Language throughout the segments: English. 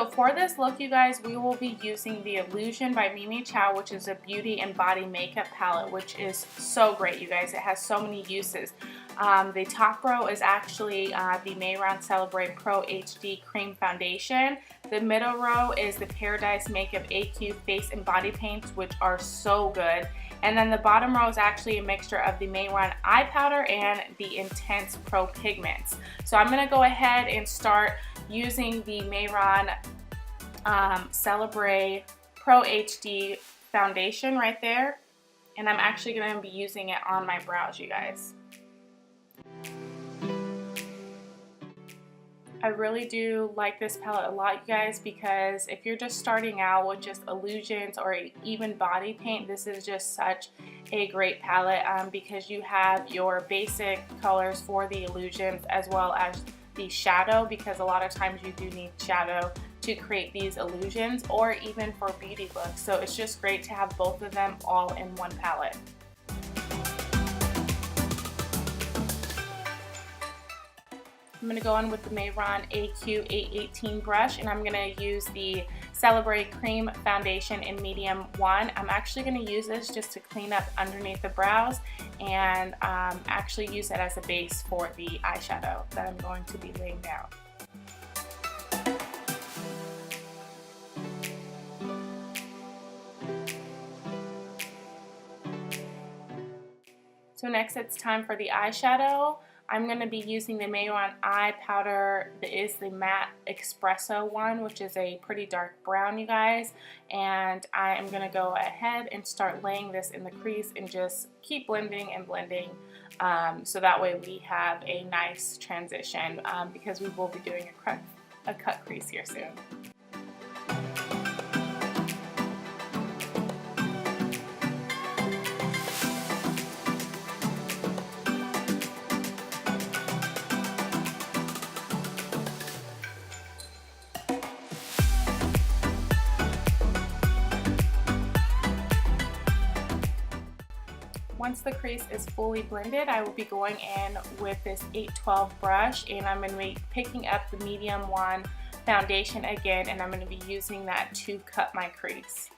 So for this look, you guys, we will be using the Illusion by Mimi Chow, which is a beauty and body makeup palette, which is so great, you guys. It has so many uses. The top row is actually the Mehron Celebrate Pro HD Cream Foundation. The middle row is the Paradise Makeup AQ Face and Body Paints, which are so good. And then the bottom row is actually a mixture of the Mehron Eye Powder and the Intense Pro Pigments. So I'm going to go ahead and start using the Mehron Celebrate Pro HD Foundation right there. And I'm actually going to be using it on my brows, you guys. I really do like this palette a lot, you guys, because if you're just starting out with just illusions or even body paint, this is just such a great palette because you have your basic colors for the illusions as well as the shadow, because a lot of times you do need shadow to create these illusions or even for beauty looks. So it's just great to have both of them all in one palette. I'm going to go in with the Mehron AQ818 brush, and I'm going to use the Celebrate Cream Foundation in medium 1. I'm actually going to use this just to clean up underneath the brows and actually use it as a base for the eyeshadow that I'm going to be laying down. So next it's time for the eyeshadow. I'm going to be using the Mehron Eye Powder. That is the Matte Espresso one, which is a pretty dark brown, you guys. And I am going to go ahead and start laying this in the crease and just keep blending and blending. So that way we have a nice transition because we will be doing a cut crease here soon. Once the crease is fully blended, I will be going in with this 812 brush, and I'm going to be picking up the medium 1 foundation again, and I'm going to be using that to cut my crease.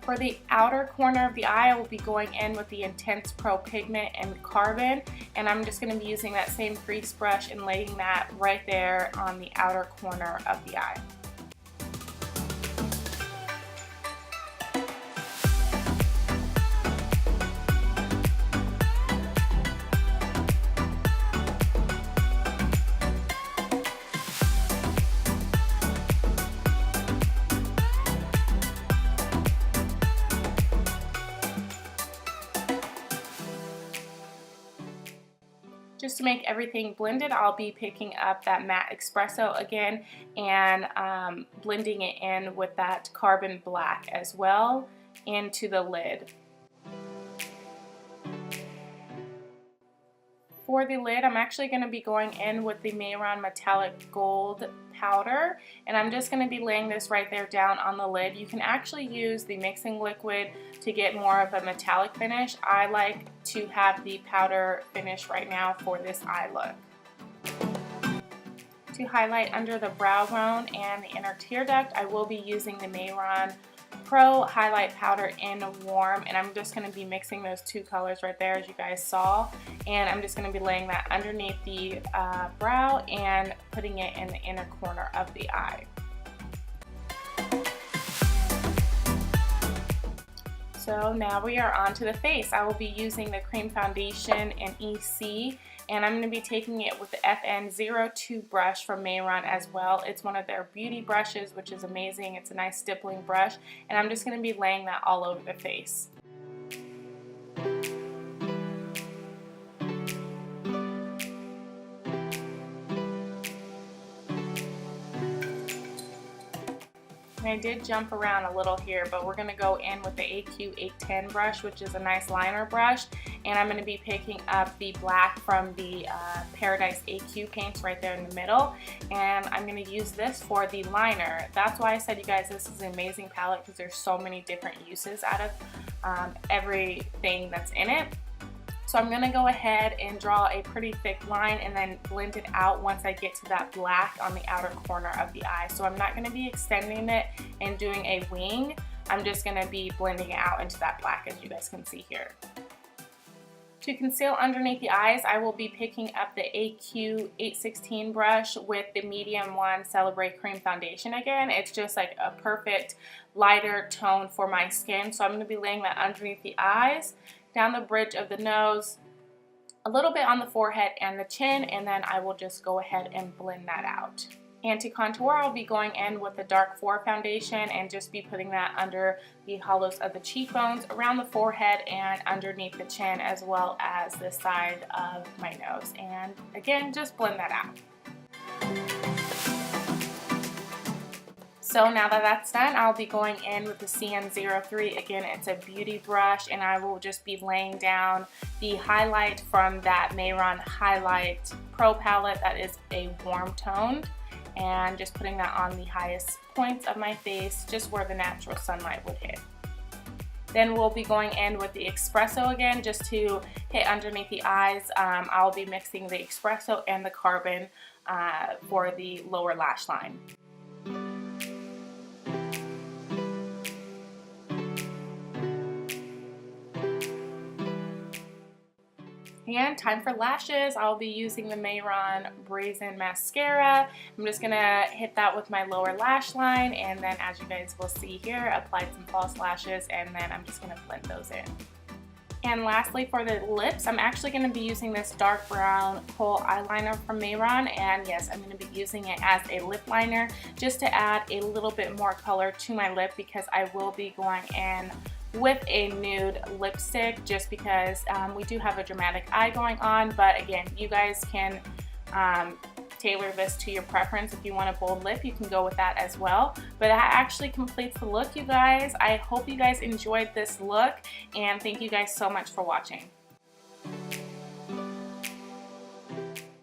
For the outer corner of the eye, I will be going in with the Intense Pro Pigment and Carbon, and I'm just going to be using that same crease brush and laying that right there on the outer corner of the eye. Just to make everything blended, I'll be picking up that Matte Espresso again and blending it in with that Carbon Black as well into the lid. For the lid, I'm actually going to be going in with the Mehron Metallic Gold powder, and I'm just going to be laying this right there down on the lid. You can actually use the mixing liquid to get more of a metallic finish. I like to have the powder finish right now for this eye look. To highlight under the brow bone and the inner tear duct, I will be using the Mehron Pro Highlight Powder in Warm, and I'm just going to be mixing those two colors right there as you guys saw, and I'm just going to be laying that underneath the brow and putting it in the inner corner of the eye. So now we are on to the face. I will be using the cream foundation in EC, and I'm going to be taking it with the FN02 brush from Mehron as well. It's one of their beauty brushes, which is amazing. It's a nice stippling brush, and I'm just going to be laying that all over the face. And I did jump around a little here, but we're going to go in with the AQ810 brush, which is a nice liner brush. And I'm going to be picking up the black from the Paradise AQ paints right there in the middle. And I'm going to use this for the liner. That's why I said, you guys, this is an amazing palette because there's so many different uses out of everything that's in it. So I'm going to go ahead and draw a pretty thick line and then blend it out once I get to that black on the outer corner of the eye. So I'm not going to be extending it and doing a wing. I'm just going to be blending it out into that black, as you guys can see here. To conceal underneath the eyes, I will be picking up the AQ816 brush with the medium one Celebrate Cream Foundation again. It's just like a perfect lighter tone for my skin. So I'm going to be laying that underneath the eyes, down the bridge of the nose, a little bit on the forehead and the chin, and then I will just go ahead and blend that out. And to contour, I'll be going in with the Dark 4 foundation and just be putting that under the hollows of the cheekbones, around the forehead, and underneath the chin, as well as the side of my nose. And again, just blend that out. So now that that's done, I'll be going in with the CN03. Again, it's a beauty brush, and I will just be laying down the highlight from that Mehron Highlight Pro palette that is a warm toned, and just putting that on the highest points of my face, just where the natural sunlight would hit. Then we'll be going in with the espresso again, just to hit underneath the eyes. I'll be mixing the espresso and the carbon for the lower lash line. And time for lashes. I'll be using the Mehron Brazen Mascara. I'm just gonna hit that with my lower lash line, and then, as you guys will see here, applied some false lashes, and then I'm just gonna blend those in. And lastly, for the lips, I'm actually going to be using this dark brown kohl eyeliner from Mehron, and yes, I'm going to be using it as a lip liner just to add a little bit more color to my lip, because I will be going in with a nude lipstick, just because we do have a dramatic eye going on. But again, you guys can tailor this to your preference. If you want a bold lip, you can go with that as well. But that actually completes the look, you guys. I hope you guys enjoyed this look, and thank you guys so much for watching.